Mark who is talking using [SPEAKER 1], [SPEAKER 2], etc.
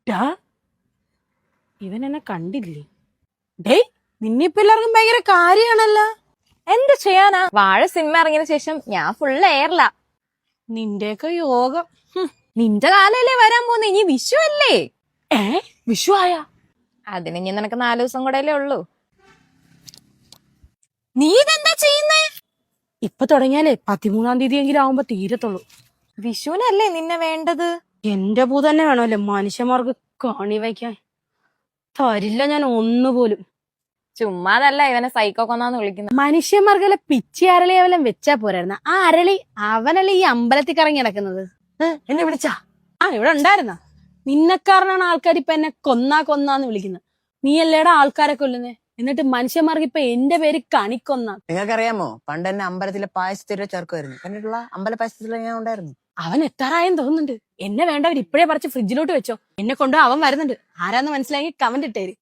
[SPEAKER 1] ഡാ ഇവൻ എന്നെ കണ്ടില്ലേ? ഡേയ് നിന്നിപ്പോ എല്ലാവർക്കും ഭയങ്കര കാര്യാണല്ലോ.
[SPEAKER 2] എന്ത് ചെയ്യാനാ, വാഴ സിനിമ ഇറങ്ങിയതിനു ശേഷം ഞാൻ ഫുൾ എയറില.
[SPEAKER 1] നിന്റെയൊക്കെ യോഗം.
[SPEAKER 2] നിന്റെ കാലല്ലേ വരാൻ പോന്നെ, ഇനി വിഷു അല്ലേ?
[SPEAKER 1] വിഷു ആയാ?
[SPEAKER 2] അതിന് ഇനി നിനക്ക് 4 ദിവസം കൂടെ അല്ലേ ഉള്ളൂ.
[SPEAKER 1] നീ ഇതെന്താ ചെയ്യുന്നേ? ഇപ്പൊ തുടങ്ങിയാലേ 13-ാം തീയതിയെങ്കിലും ആവുമ്പോ തീരത്തുള്ളൂ.
[SPEAKER 2] വിഷുവിനല്ലേ നിന്നെ വേണ്ടത്?
[SPEAKER 1] എന്റെ പൂ തന്നെ വേണമല്ലോ മനുഷ്യന്മാർക്ക് കണി വയ്ക്കാൻ. തരില്ല ഞാൻ ഒന്നുപോലും.
[SPEAKER 2] ചുമ്മാതല്ല ഇവനെ സൈക്കോ കൊന്നാന്ന് വിളിക്കുന്നത്.
[SPEAKER 1] മനുഷ്യന്മാർക്കെല്ലാം പിച്ചി അരളി അവലം വെച്ചാ പോരായിരുന്ന. ആ അരളി അവനല്ലേ ഈ അമ്പലത്തിൽ കറങ്ങി നടക്കുന്നത്.
[SPEAKER 3] എന്നെ വിളിച്ചാ?
[SPEAKER 1] ഇവിടെ ഉണ്ടായിരുന്ന. നിന്നെക്കാരനാണ് ആൾക്കാർ ഇപ്പൊ എന്നെ കൊന്നാന്ന് വിളിക്കുന്നത്. നീ അല്ലേടാ ആൾക്കാരെ കൊല്ലുന്നേ. എന്നിട്ട് മനുഷ്യന്മാർക്ക് ഇപ്പൊ എന്റെ പേര് കണിക്കൊന്ന.
[SPEAKER 3] നിങ്ങൾക്കറിയാമോ, പണ്ട് എന്നെ അമ്പലത്തിലെ പായസത്തിലെ ചേർക്കുമായിരുന്നു. കണ്ടിട്ടുള്ള അമ്പല പായസത്തിലെ ഞാൻ ഉണ്ടായിരുന്നു.
[SPEAKER 1] അവൻ എത്താറായെന്ന് തോന്നുന്നുണ്ട്. എന്നെ വേണ്ടവർ ഇപ്പോഴേ പറിച്ച് ഫ്രിഡ്ജിലോട്ട് വെച്ചോ. എന്നെ കൊണ്ടോ അവൻ വരുന്നുണ്ട്. ആരാന്ന് മനസ്സിലാക്കി കമന്റ് ഇട്ടേര്.